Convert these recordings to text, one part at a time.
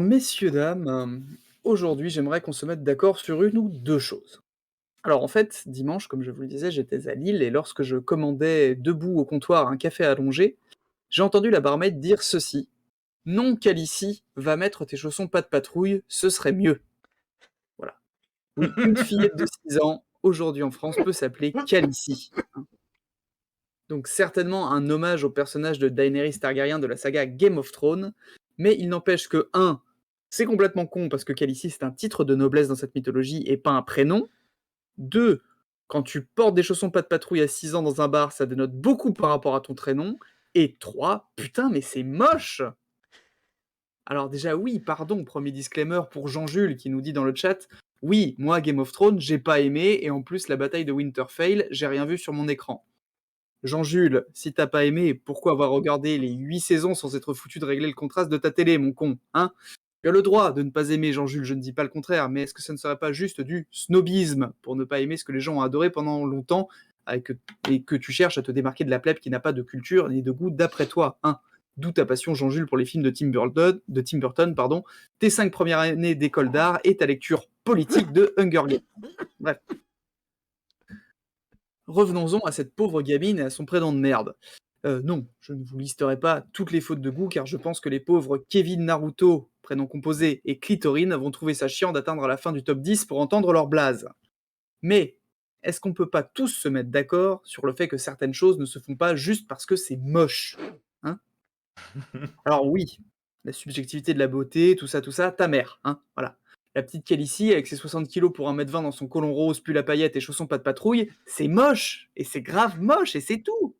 Messieurs, dames, aujourd'hui, j'aimerais qu'on se mette d'accord sur une ou 2 choses. Alors, en fait, dimanche, comme je vous le disais, j'étais à Lille et lorsque je commandais debout au comptoir un café allongé, j'ai entendu la barmaid dire ceci: «Non, Calici, va mettre tes chaussons pas de patrouille, ce serait mieux». Voilà. Oui, une fillette de 6 ans, aujourd'hui en France, peut s'appeler Calici, hein. Donc certainement un hommage au personnage de Daenerys Targaryen de la saga Game of Thrones, mais il n'empêche que un, c'est complètement con parce que Khaleesi c'est un titre de noblesse dans cette mythologie et pas un prénom. 2, quand tu portes des chaussons pas de patrouille à 6 ans dans un bar, ça dénote beaucoup par rapport à ton prénom. Et 3, putain mais c'est moche! Alors déjà oui, pardon, premier disclaimer pour Jean-Jules qui nous dit dans le chat: «Oui, moi Game of Thrones, j'ai pas aimé et en plus la bataille de Winterfell, j'ai rien vu sur mon écran». Jean-Jules, si t'as pas aimé, pourquoi avoir regardé les 8 saisons sans être foutu de régler le contraste de ta télé, mon con, hein? Tu as le droit de ne pas aimer, Jean-Jules, je ne dis pas le contraire, mais est-ce que ça ne serait pas juste du snobisme pour ne pas aimer ce que les gens ont adoré pendant longtemps et que tu cherches à te démarquer de la plèbe qui n'a pas de culture ni de goût d'après toi, hein? D'où ta passion, Jean-Jules, pour les films de Tim Burton, pardon, tes 5 premières années d'école d'art et ta lecture politique de Hunger Games. Bref. Revenons-en à cette pauvre gamine et à son prénom de merde. Non, je ne vous listerai pas toutes les fautes de goût, car je pense que les pauvres Kevin Naruto, prénom composé, et Clitorine vont trouver ça chiant d'atteindre la fin du top 10 pour entendre leur blaze. Mais, est-ce qu'on peut pas tous se mettre d'accord sur le fait que certaines choses ne se font pas juste parce que c'est moche, hein? Alors oui, la subjectivité de la beauté, tout ça, ta mère, hein, voilà. La petite Calicie, avec ses 60 kilos pour 1,20 m dans son colon rose, pull à paillettes et chaussons pas de patrouille, c'est moche, et c'est grave moche, et c'est tout.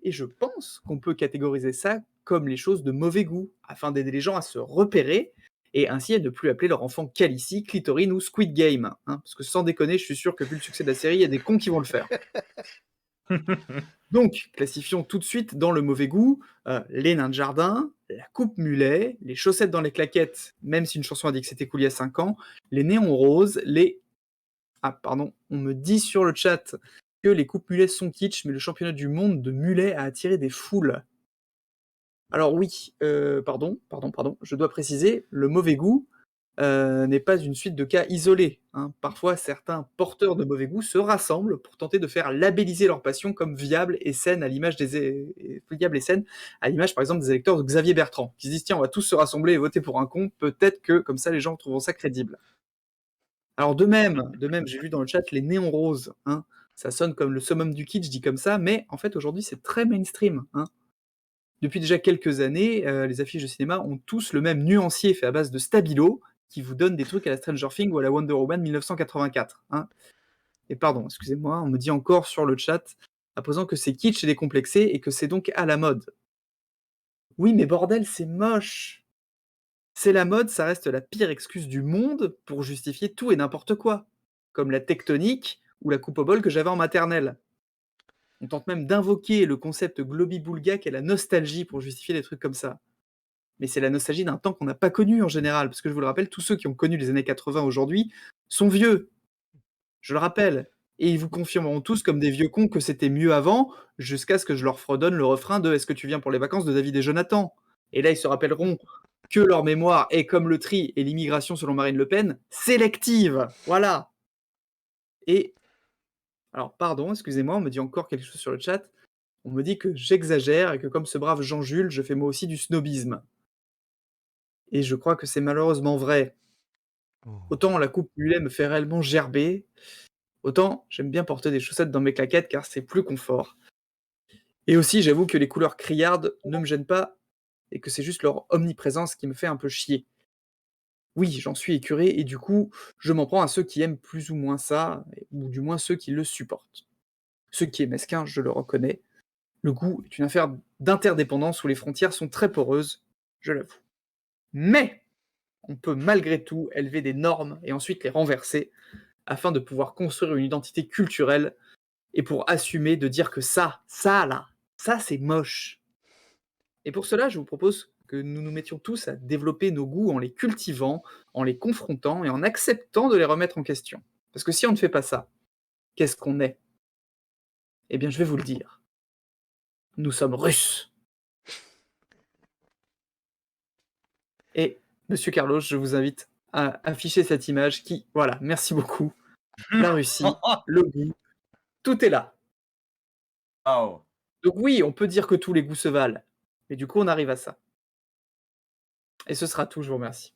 Et je pense qu'on peut catégoriser ça comme les choses de mauvais goût, afin d'aider les gens à se repérer, et ainsi à ne plus appeler leur enfant Calicie, Clitorine ou Squid Game, hein, parce que sans déconner, je suis sûr que vu le succès de la série, il y a des cons qui vont le faire. Donc, classifions tout de suite dans le mauvais goût, les nains de jardin, la coupe mulet, les chaussettes dans les claquettes, même si une chanson a dit que c'était cool il y a 5 ans, les néons roses, les... Ah pardon, on me dit sur le chat que les coupes mulets sont kitsch, mais le championnat du monde de mulets a attiré des foules. Alors oui, pardon, je dois préciser, le mauvais goût, n'est pas une suite de cas isolés, hein. Parfois, certains porteurs de mauvais goût se rassemblent pour tenter de faire labelliser leur passion comme viable et saine à l'image viable et saine, à l'image par exemple des électeurs de Xavier Bertrand, qui se disent: «Tiens, on va tous se rassembler et voter pour un con, peut-être que comme ça les gens trouveront ça crédible». Alors de même, j'ai vu dans le chat les néons roses, hein. Ça sonne comme le summum du kitsch dit comme ça, mais en fait aujourd'hui c'est très mainstream, hein. Depuis déjà quelques années, les affiches de cinéma ont tous le même nuancier fait à base de stabilo, qui vous donne des trucs à la Stranger Things ou à la Wonder Woman 1984, hein. Et pardon, excusez-moi, on me dit encore sur le chat, à présent que c'est kitsch et décomplexé et que c'est donc à la mode. Oui, mais bordel, c'est moche! C'est la mode, ça reste la pire excuse du monde pour justifier tout et n'importe quoi, comme la tectonique ou la coupe au bol que j'avais en maternelle. On tente même d'invoquer le concept globi-boulga qu'est la nostalgie pour justifier des trucs comme ça. Mais c'est la nostalgie d'un temps qu'on n'a pas connu en général, parce que je vous le rappelle, tous ceux qui ont connu les années 80 aujourd'hui sont vieux, je le rappelle. Et ils vous confirmeront tous comme des vieux cons que c'était mieux avant, jusqu'à ce que je leur fredonne le refrain de «Est-ce que tu viens pour les vacances?» de David et Jonathan. Et là, ils se rappelleront que leur mémoire est comme le tri et l'immigration selon Marine Le Pen, sélective. Voilà. Et alors, pardon, excusez-moi, on me dit encore quelque chose sur le chat. On me dit que j'exagère et que comme ce brave Jean-Jules, je fais moi aussi du snobisme. Et je crois que c'est malheureusement vrai. Oh. Autant la coupe mulet me fait réellement gerber, autant j'aime bien porter des chaussettes dans mes claquettes car c'est plus confort. Et aussi, j'avoue que les couleurs criardes ne me gênent pas et que c'est juste leur omniprésence qui me fait un peu chier. Oui, j'en suis écœuré et du coup, je m'en prends à ceux qui aiment plus ou moins ça, ou du moins ceux qui le supportent. Ce qui est mesquin, je le reconnais. Le goût est une affaire d'interdépendance où les frontières sont très poreuses, je l'avoue. Mais on peut malgré tout élever des normes et ensuite les renverser afin de pouvoir construire une identité culturelle et pour assumer de dire que ça là, ça c'est moche. Et pour cela, je vous propose que nous nous mettions tous à développer nos goûts en les cultivant, en les confrontant et en acceptant de les remettre en question. Parce que si on ne fait pas ça, qu'est-ce qu'on est? Eh bien, je vais vous le dire. Nous sommes Russes. Et Monsieur Carlos, je vous invite à afficher cette image qui voilà, merci beaucoup. La Russie, le goût, tout est là. Waouh! Donc oui, on peut dire que tous les goûts se valent, mais du coup, on arrive à ça et ce sera tout, je vous remercie.